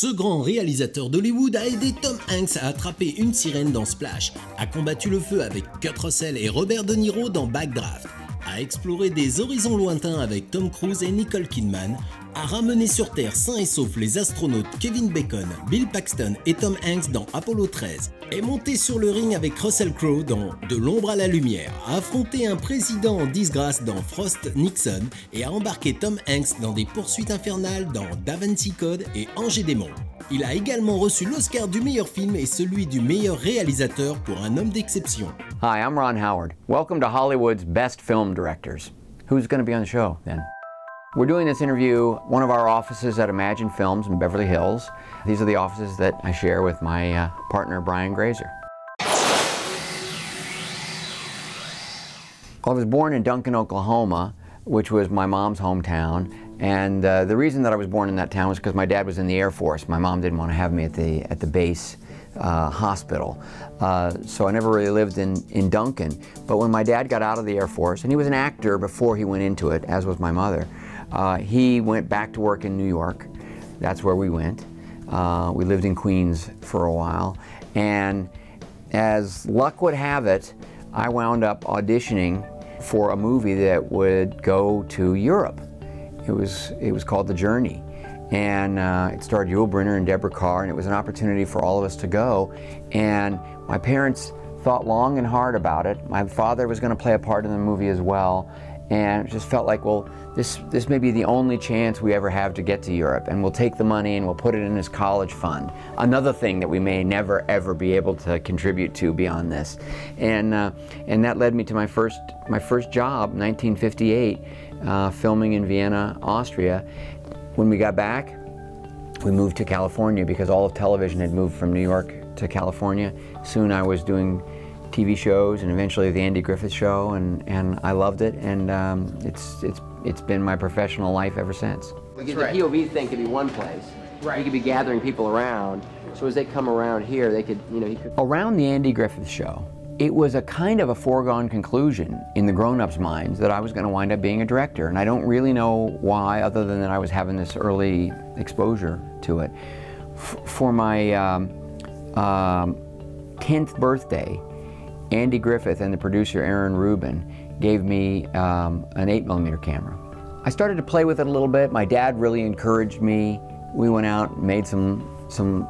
Ce grand réalisateur d'Hollywood a aidé Tom Hanks à attraper une sirène dans Splash, a combattu le feu avec Kurt Russell et Robert De Niro dans Backdraft, a exploré des horizons lointains avec Tom Cruise et Nicole Kidman, a ramené sur Terre sains et saufs les astronautes Kevin Bacon, Bill Paxton et Tom Hanks dans Apollo 13, est monté sur le ring avec Russell Crowe dans De l'ombre à la lumière, a affronté un président en disgrâce dans Frost Nixon et a embarqué Tom Hanks dans des poursuites infernales dans Da Vinci Code et Ange et Démons. Il a également reçu l'Oscar du meilleur film et celui du meilleur réalisateur pour Un homme d'exception. Hi, I'm Ron Howard. Welcome to Hollywood's best film directors. Who's going to be on the show then? We're doing this interview at one of our offices at Imagine Films in Beverly Hills. These are the offices that I share with my partner, Brian Grazer. I was born in Duncan, Oklahoma, which was my mom's hometown. And the reason that I was born in that town was because my dad was in the Air Force. My mom didn't want to have me at the base hospital. So I never really lived in Duncan. But when my dad got out of the Air Force, and he was an actor before he went into it, as was my mother, he went back to work in New York. That's where we went. We lived in Queens for a while. And as luck would have it, I wound up auditioning for a movie that would go to Europe. It was called The Journey. And it starred Yul Brynner and Deborah Carr, and it was an opportunity for all of us to go. And my parents thought long and hard about it. My father was going to play a part in the movie as well, and it just felt like, well, this may be the only chance we ever have to get to Europe, and we'll take the money and we'll put it in his college fund. Another thing that we may never ever be able to contribute to beyond this. And that led me to my first job, 1958, filming in Vienna, Austria. When we got back, we moved to California because all of television had moved from New York to California. Soon I was doing TV shows and eventually the Andy Griffith Show, and I loved it, and it's been my professional life ever since. Because the POV thing could be one place. Right. You could be gathering people around, so as they come around here, they could, he could... Around the Andy Griffith Show, it was a kind of a foregone conclusion in the grown-ups' minds that I was going to wind up being a director, and I don't really know why, other than that I was having this early exposure to it. For my 10th birthday, Andy Griffith and the producer Aaron Rubin gave me an 8mm camera. I started to play with it a little bit. My dad really encouraged me. We went out and made some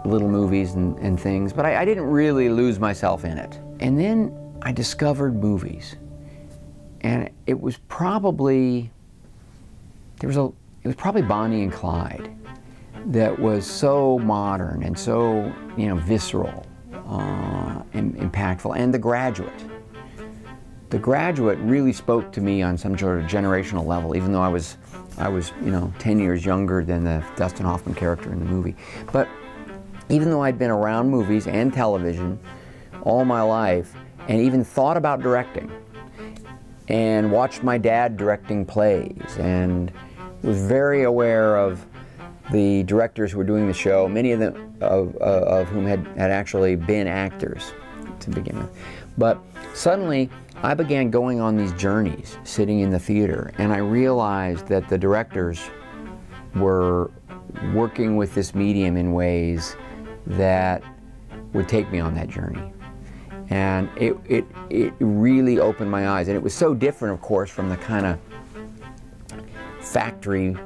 little movies and things, but I didn't really lose myself in it. And then I discovered movies, and it was probably Bonnie and Clyde that was so modern and so visceral and impactful, and The Graduate. The Graduate really spoke to me on some sort of generational level, even though I was 10 years younger than the Dustin Hoffman character in the movie. But even though I'd been around movies and television all my life, and even thought about directing, and watched my dad directing plays, and was very aware of the directors who were doing the show, many of them of whom had actually been actors to begin with. But suddenly, I began going on these journeys, sitting in the theater, and I realized that the directors were working with this medium in ways that would take me on that journey. And it really opened my eyes, and it was so different, of course, from the kind of factory,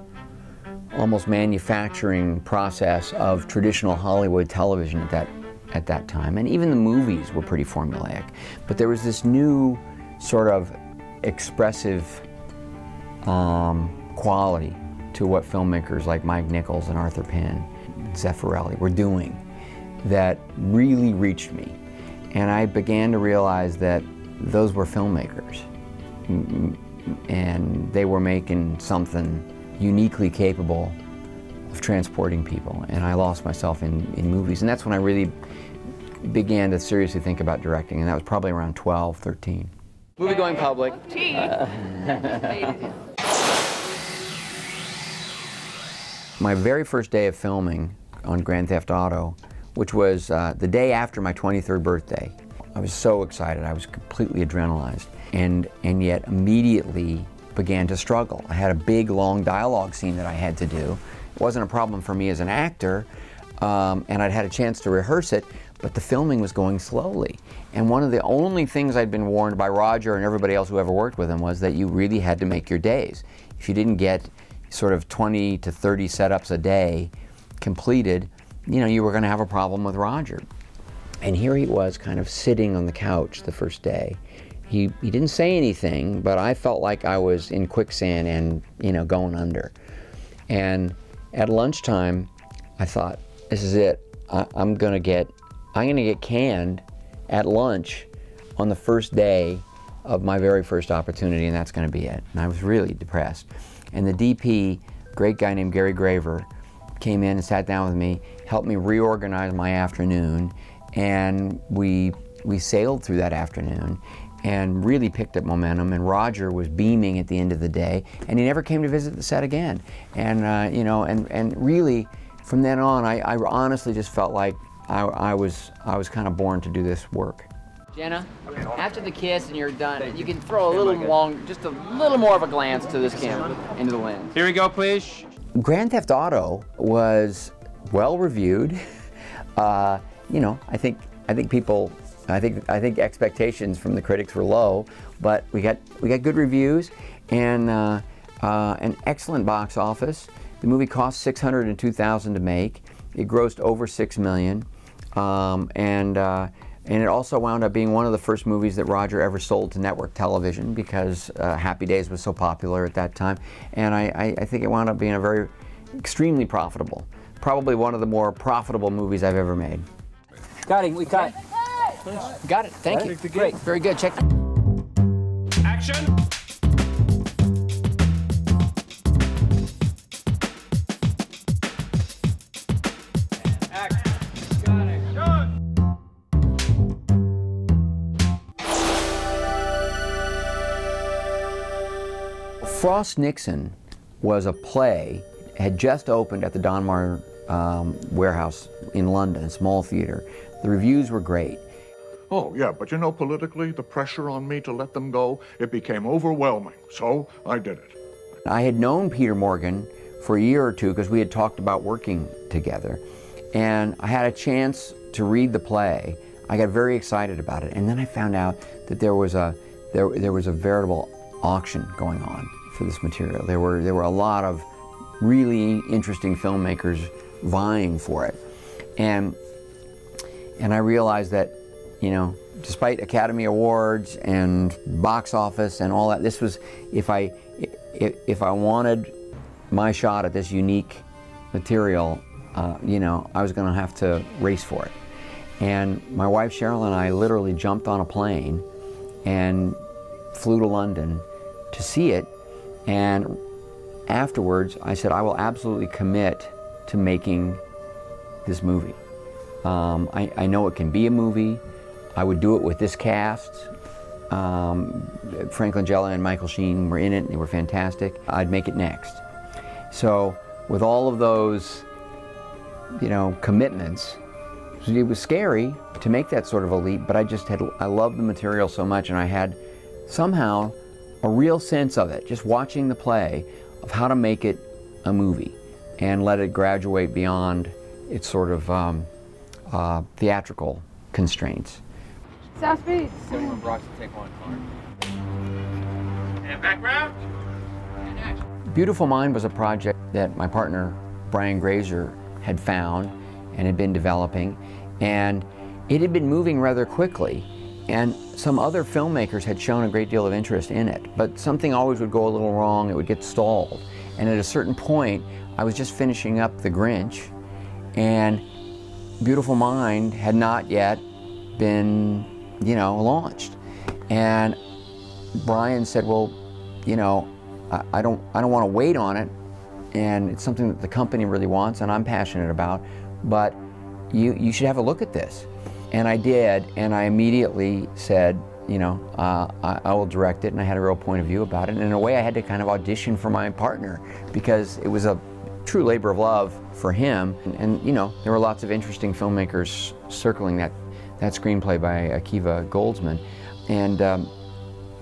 almost manufacturing process of traditional Hollywood television at that time. And even the movies were pretty formulaic. But there was this new sort of expressive quality to what filmmakers like Mike Nichols and Arthur Penn, Zeffirelli were doing that really reached me. And I began to realize that those were filmmakers, and they were making something uniquely capable of transporting people, and I lost myself in movies, and that's when I really began to seriously think about directing, and that was probably around 12, 13. Movie going public. My very first day of filming on Grand Theft Auto, which was the day after my 23rd birthday, I was so excited. I was completely adrenalized, and yet immediately began to struggle. I had a big, long dialogue scene that I had to do. It wasn't a problem for me as an actor, and I'd had a chance to rehearse it, but the filming was going slowly. And one of the only things I'd been warned by Roger and everybody else who ever worked with him was that you really had to make your days. If you didn't get sort of 20 to 30 setups a day completed, you know, you were going to have a problem with Roger. And here he was kind of sitting on the couch the first day. He didn't say anything, but I felt like I was in quicksand and, you know, going under. And at lunchtime, I thought, this is it. I'm gonna get canned at lunch on the first day of my very first opportunity, and that's gonna be it. And I was really depressed. And the DP, great guy named Gary Graver, came in and sat down with me, helped me reorganize my afternoon, and we sailed through that afternoon and really picked up momentum. And Roger was beaming at the end of the day, and he never came to visit the set again. And you know, and really, from then on, I honestly just felt like I was kind of born to do this work. Jenna, after the kiss and you're done, you can throw a little just a little more of a glance to this camera, into the lens. Here we go, please. Grand Theft Auto was well reviewed. You know, I think expectations from the critics were low, but we got good reviews and an excellent box office. The movie cost $602,000 to make. It grossed over $6 million, and it also wound up being one of the first movies that Roger ever sold to network television because Happy Days was so popular at that time. And I think it wound up being a extremely profitable, probably one of the more profitable movies I've ever made. Got it. We got it. Got it. Thank you. Great. Very good. Check. Action. Frost Nixon was a play, had just opened at the Donmar Warehouse in London, a small theater. The reviews were great. Oh, yeah, but you know, politically, the pressure on me to let them go, it became overwhelming, so I did it. I had known Peter Morgan for a year or two because we had talked about working together, and I had a chance to read the play. I got very excited about it, and then I found out that there was a veritable auction going on for this material. There were a lot of really interesting filmmakers vying for it, and I realized that, you know, despite Academy Awards and box office and all that, this was, if I wanted my shot at this unique material, you know, I was going to have to race for it. And my wife Cheryl and I literally jumped on a plane and flew to London to see it. And afterwards, I said, I will absolutely commit to making this movie. I know it can be a movie. I would do it with this cast. Frank Langella and Michael Sheen were in it, and they were fantastic. I'd make it next. So with all of those, you know, commitments, it was scary to make that sort of a leap, but I loved the material so much, and I had somehow a real sense of it, just watching the play, of how to make it a movie and let it graduate beyond its sort of theatrical constraints. South Speed. Anyone brought to take one card. And background. And action. Beautiful Mind was a project that my partner Brian Grazer had found and had been developing, and it had been moving rather quickly, and some other filmmakers had shown a great deal of interest in it, but something always would go a little wrong. It would get stalled, and at a certain point I was just finishing up The Grinch, and Beautiful Mind had not yet been, you know, launched. And Brian said, well, you know, I don't want to wait on it, and it's something that the company really wants and I'm passionate about, but you should have a look at this. And I did, and I immediately said, you know, I will direct it, and I had a real point of view about it. And in a way I had to kind of audition for my partner because it was a true labor of love for him. And you know, there were lots of interesting filmmakers circling that screenplay by Akiva Goldsman. And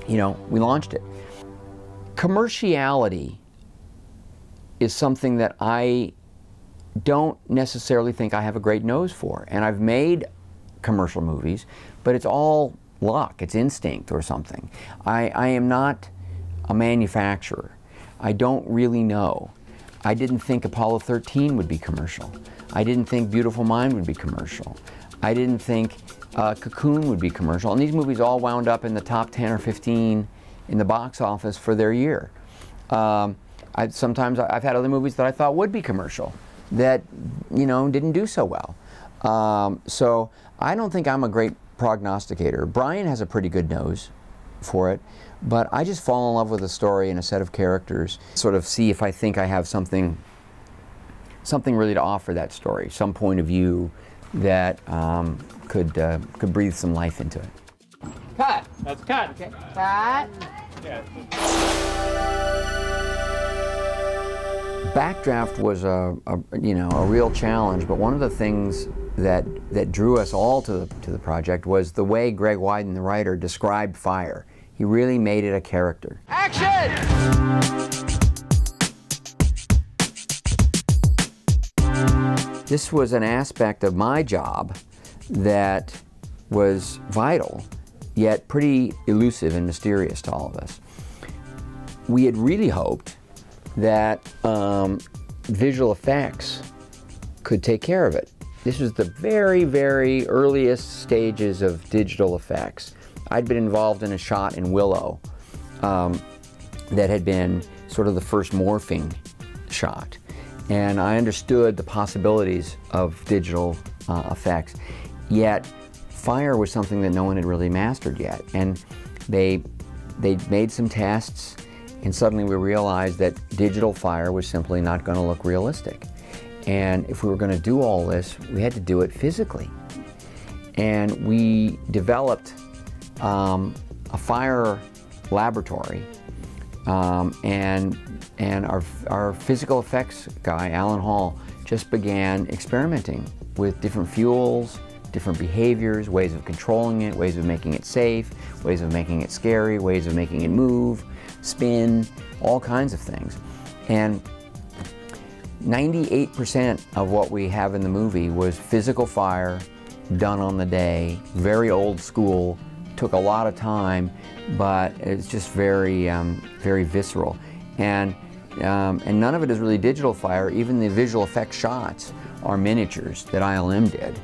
you know, we launched it. Commerciality is something that I don't necessarily think I have a great nose for. And I've made commercial movies, but it's all luck, it's instinct or something. I am not a manufacturer. I don't really know. I didn't think Apollo 13 would be commercial. I didn't think Beautiful Mind would be commercial. I didn't think Cocoon would be commercial. And these movies all wound up in the top 10 or 15 in the box office for their year. Sometimes I've had other movies that I thought would be commercial that, you know, didn't do so well. So I don't think I'm a great prognosticator. Brian has a pretty good nose for it, but I just fall in love with a story and a set of characters, sort of see if I think I have something really to offer that story, some point of view that could breathe some life into it. Cut. That's cut. Okay. Cut. Yeah. Backdraft was a real challenge, but one of the things that drew us all to the project was the way Greg Wyden, the writer, described fire. He really made it a character. Action! This was an aspect of my job that was vital, yet pretty elusive and mysterious to all of us. We had really hoped that visual effects could take care of it. This was the very, very earliest stages of digital effects. I'd been involved in a shot in Willow that had been sort of the first morphing shot. And I understood the possibilities of digital effects, yet fire was something that no one had really mastered yet. And they made some tests, and suddenly we realized that digital fire was simply not going to look realistic. And if we were going to do all this, we had to do it physically. And we developed a fire laboratory, and our physical effects guy, Alan Hall, just began experimenting with different fuels, different behaviors, ways of controlling it, ways of making it safe, ways of making it scary, ways of making it move, spin, all kinds of things. And 98% of what we have in the movie was physical fire, done on the day, very old school, took a lot of time, but it's just very, very visceral. And none of it is really digital fire. Even the visual effects shots are miniatures that ILM did,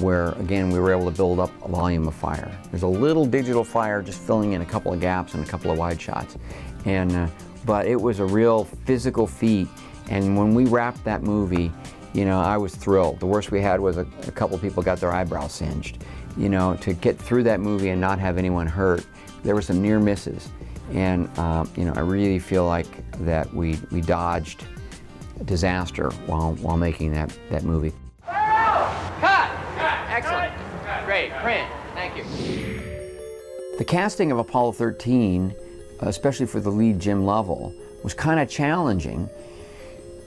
where, again, we were able to build up a volume of fire. There's a little digital fire just filling in a couple of gaps and a couple of wide shots. But it was a real physical feat. And when we wrapped that movie, you know, I was thrilled. The worst we had was a couple of people got their eyebrows singed. You know, to get through that movie and not have anyone hurt, there were some near misses. And, you know, I really feel like that we dodged disaster while making that movie. Cut! Excellent. Great. Print. Thank you. The casting of Apollo 13, especially for the lead Jim Lovell, was kind of challenging.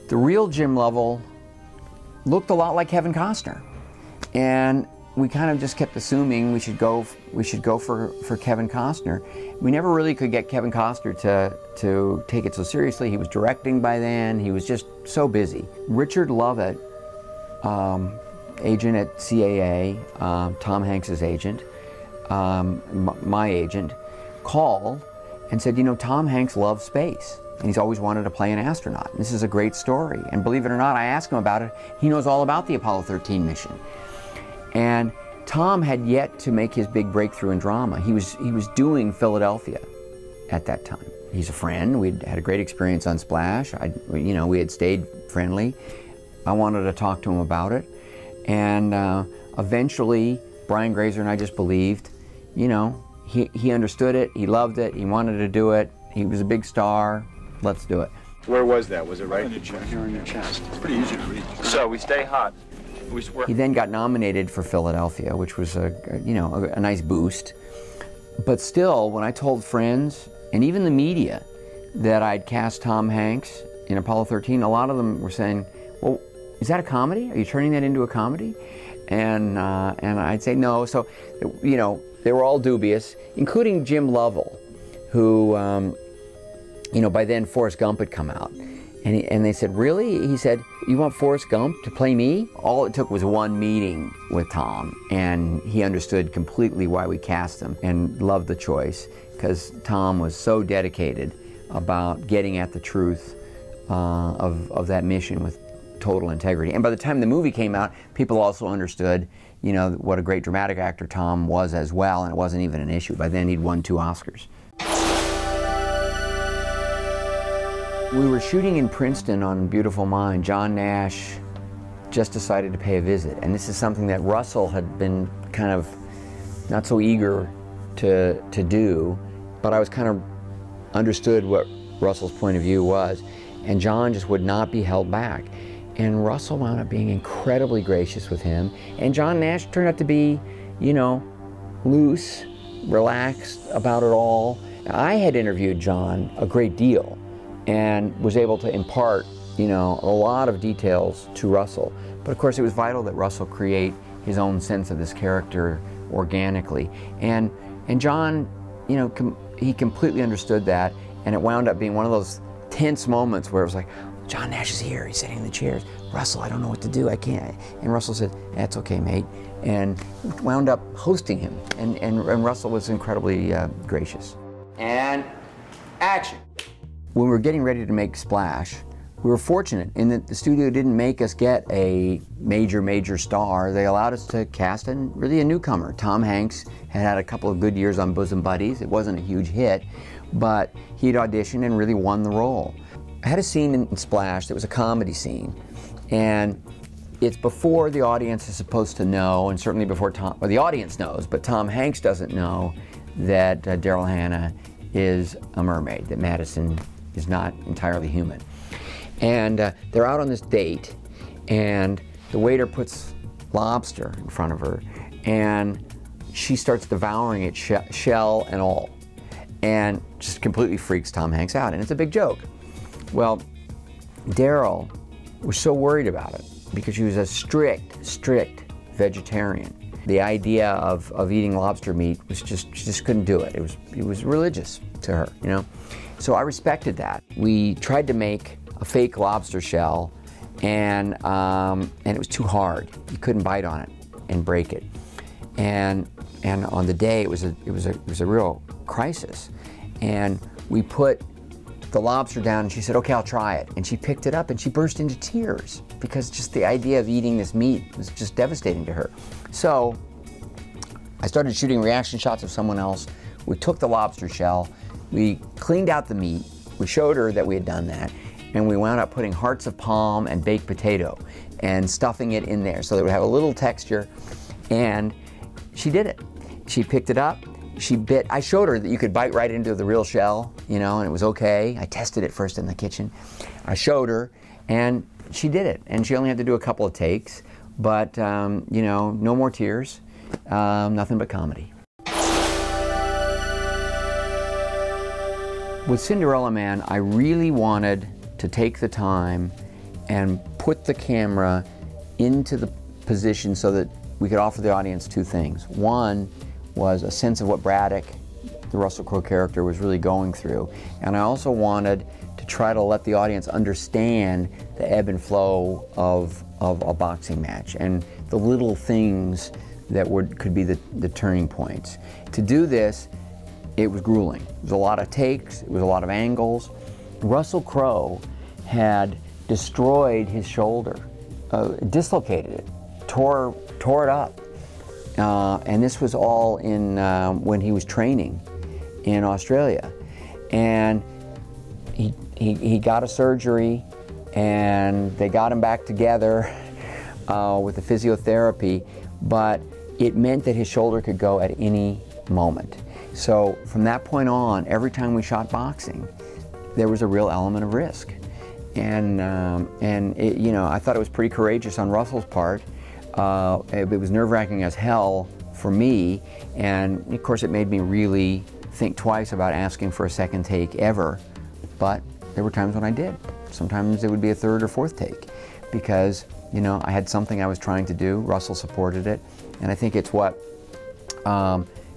The real Jim Lovell looked a lot like Kevin Costner, and we kind of just kept assuming we should go for Kevin Costner. We never really could get Kevin Costner to take it so seriously. He was directing by then. He was just so busy. Richard Lovett, agent at CAA, Tom Hanks's agent, my agent, called and said, you know, Tom Hanks loves space, and he's always wanted to play an astronaut. This is a great story. And believe it or not, I asked him about it. He knows all about the Apollo 13 mission. And Tom had yet to make his big breakthrough in drama. He was doing Philadelphia at that time. He's a friend. We'd had a great experience on Splash. You know, we had stayed friendly. I wanted to talk to him about it. And eventually, Brian Grazer and I just believed, you know, he understood it, he loved it, he wanted to do it, he was a big star, let's do it. Where was that? Was it right in your chest? Here in your chest. It's pretty easy to read. So we stay hot. He then got nominated for Philadelphia, which was a nice boost. But still, when I told friends, and even the media, that I'd cast Tom Hanks in Apollo 13, a lot of them were saying, well, is that a comedy? Are you turning that into a comedy? And I'd say no. So, you know, they were all dubious, including Jim Lovell, who, you know, by then Forrest Gump had come out. And they said, really? He said, you want Forrest Gump to play me? All it took was one meeting with Tom, and he understood completely why we cast him and loved the choice, because Tom was so dedicated about getting at the truth of that mission with total integrity. And by the time the movie came out, people also understood, you know, what a great dramatic actor Tom was as well, and it wasn't even an issue. By then he'd won 2 Oscars. We were shooting in Princeton on Beautiful Mind. John Nash just decided to pay a visit, and this is something that Russell had been kind of not so eager to do, but I was kind of understood what Russell's point of view was, and John just would not be held back. And Russell wound up being incredibly gracious with him, and John Nash turned out to be, you know, loose, relaxed about it all. I had interviewed John a great deal and was able to impart, you know, a lot of details to Russell. But of course it was vital that Russell create his own sense of this character organically. And John, you know, he completely understood that, and it wound up being one of those tense moments where it was like, John Nash is here, he's sitting in the chairs. Russell, I don't know what to do, I can't. And Russell said, that's okay, mate. And wound up hosting him. And Russell was incredibly gracious. And action. When we were getting ready to make Splash, we were fortunate in that the studio didn't make us get a major star. They allowed us to cast really a newcomer. Tom Hanks had a couple of good years on Bosom Buddies. It wasn't a huge hit, but he'd auditioned and really won the role. I had a scene in Splash that was a comedy scene, and it's before the audience is supposed to know, and certainly before the audience knows, but Tom Hanks doesn't know that Daryl Hannah is a mermaid, that Madison is not entirely human. And they're out on this date, and the waiter puts lobster in front of her, and she starts devouring it, shell and all, and just completely freaks Tom Hanks out, and it's a big joke. Well, Daryl was so worried about it because she was a strict vegetarian. The idea of eating lobster meat was she just couldn't do it. It was religious to her, you know? So I respected that. We tried to make a fake lobster shell, and it was too hard. You couldn't bite on it and break it. And on the day, it was a real crisis. And we put the lobster down, and she said, okay, I'll try it. And she picked it up, and she burst into tears because just the idea of eating this meat was just devastating to her. So I started shooting reaction shots of someone else. We took the lobster shell, we cleaned out the meat, we showed her that we had done that, and we wound up putting hearts of palm and baked potato and stuffing it in there so that it would have a little texture, and she did it. She picked it up, she bit. I showed her that you could bite right into the real shell, you know, and it was okay. I tested it first in the kitchen. I showed her, and she did it, and she only had to do a couple of takes, but you know, no more tears, nothing but comedy. With Cinderella Man, I really wanted to take the time and put the camera into the position so that we could offer the audience 2 things. One was a sense of what Braddock, the Russell Crowe character, was really going through. And I also wanted to try to let the audience understand the ebb and flow of a boxing match and the little things that could be the turning points. To do this, it was grueling. It was a lot of takes, it was a lot of angles. Russell Crowe had destroyed his shoulder, dislocated it, tore it up. And this was all in when he was training in Australia. And he got a surgery, and they got him back together with the physiotherapy, but it meant that his shoulder could go at any moment. So from that point on, every time we shot boxing, there was a real element of risk. And it, you know, I thought it was pretty courageous on Russell's part. It was nerve-wracking as hell for me, and of course it made me really think twice about asking for a second take ever, but there were times when I did. Sometimes it would be a 3rd or 4th take because, you know, I had something I was trying to do, Russell supported it, and I think it's what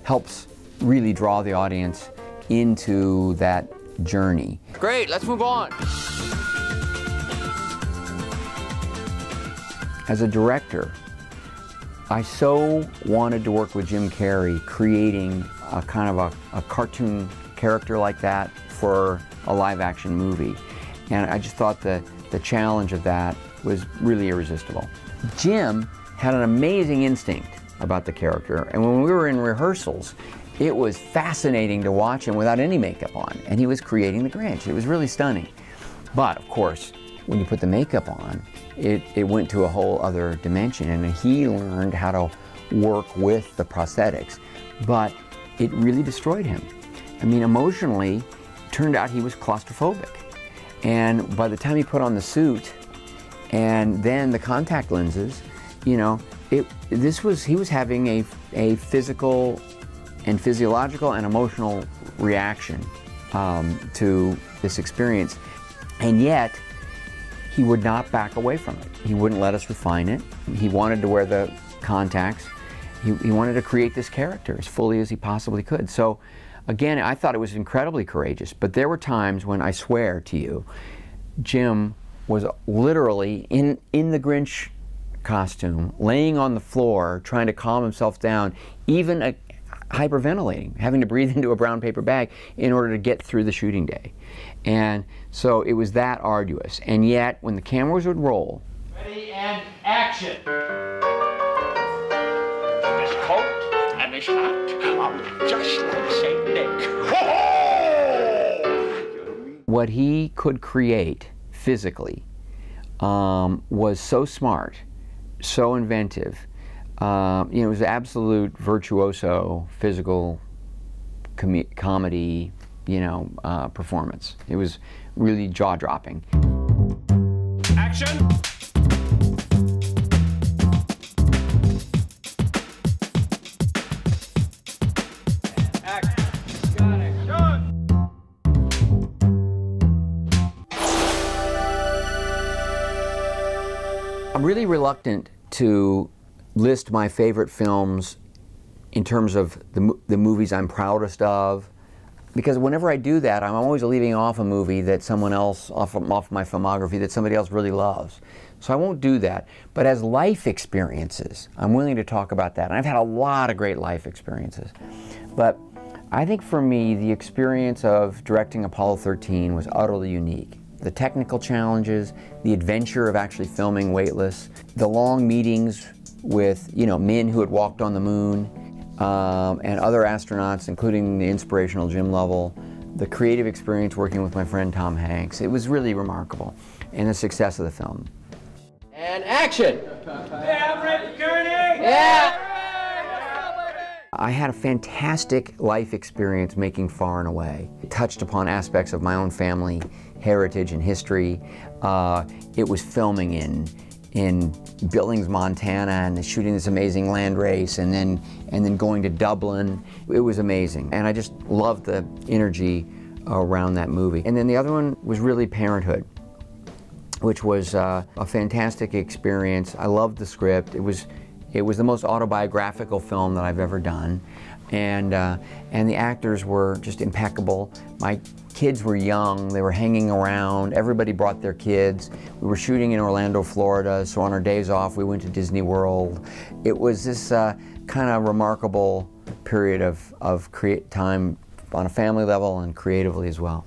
helps really draw the audience into that journey. Great, let's move on. as a director, I so wanted to work with Jim Carrey creating a kind of a cartoon character like that for a live-action movie. And I just thought that the challenge of that was really irresistible. Jim had an amazing instinct about the character, and when we were in rehearsals, it was fascinating to watch him without any makeup on, and he was creating the Grinch. It was really stunning. But of course, when you put the makeup on, it went to a whole other dimension, and he learned how to work with the prosthetics. But it really destroyed him. I mean, emotionally, it turned out he was claustrophobic. And by the time he put on the suit and then the contact lenses, you know, he was having a physical and physiological and emotional reaction to this experience. And yet, he would not back away from it. He wouldn't let us refine it. He wanted to wear the contacts. He wanted to create this character as fully as he possibly could. So again, I thought it was incredibly courageous, but there were times when, I swear to you, Jim was literally in the Grinch costume, laying on the floor, trying to calm himself down, even hyperventilating, having to breathe into a brown paper bag in order to get through the shooting day. And so it was that arduous. And yet, when the cameras would roll... Ready and action! This coat and this hat are just like St. Nick. What he could create physically was so smart, so inventive. You know, it was absolute virtuoso physical comedy, you know, performance. It was really jaw-dropping. Action! I'm really reluctant to list my favorite films in terms of the movies I'm proudest of, because whenever I do that, I'm always leaving off a movie that someone else, off my filmography, that somebody else really loves. So I won't do that. But as life experiences, I'm willing to talk about that. And I've had a lot of great life experiences. But I think for me, the experience of directing Apollo 13 was utterly unique. The technical challenges, the adventure of actually filming weightless, the long meetings with, you know, men who had walked on the moon, and other astronauts, including the inspirational Jim Lovell, the creative experience working with my friend Tom Hanks. It was really remarkable, and the success of the film. And action! Yeah! I had a fantastic life experience making Far and Away. It touched upon aspects of my own family heritage and history. It was filming in Billings, Montana, and shooting this amazing land race, and then going to Dublin. It was amazing, and I just loved the energy around that movie. And then the other one was really Parenthood, which was a fantastic experience. I loved the script. It was the most autobiographical film that I've ever done, and the actors were just impeccable. My kids were young, they were hanging around, everybody brought their kids. We were shooting in Orlando, Florida, so on our days off we went to Disney World. It was this kind of remarkable period of time on a family level and creatively as well.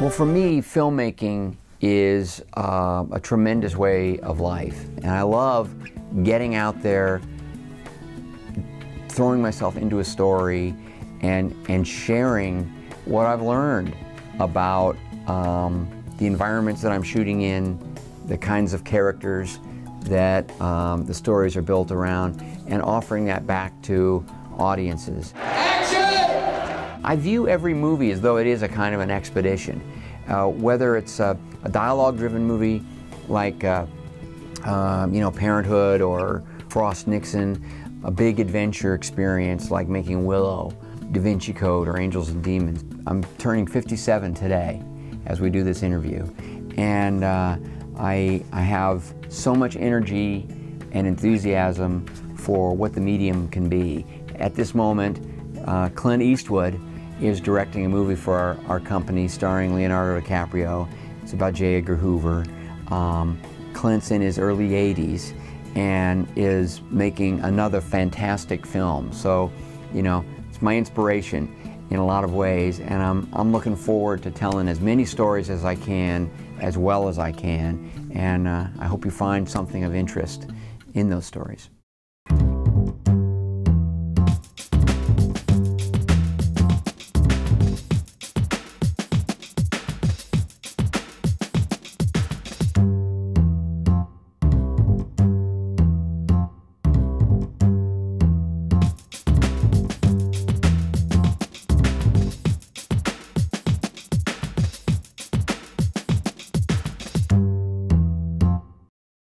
Well, for me, filmmaking is a tremendous way of life, and I love getting out there, throwing myself into a story, and sharing what I've learned about the environments that I'm shooting in, the kinds of characters that the stories are built around, and offering that back to audiences. Action! I view every movie as though it is a kind of an expedition. Whether it's a dialogue-driven movie like you know, Parenthood or Frost Nixon, a big adventure experience like making Willow, Da Vinci Code, or Angels and Demons. I'm turning 57 today as we do this interview, and I have so much energy and enthusiasm for what the medium can be. At this moment, Clint Eastwood is directing a movie for our company starring Leonardo DiCaprio. It's about J. Edgar Hoover. Clint's in his early 80s and is making another fantastic film. So, you know, it's my inspiration in a lot of ways, and I'm looking forward to telling as many stories as I can, as well as I can, and I hope you find something of interest in those stories.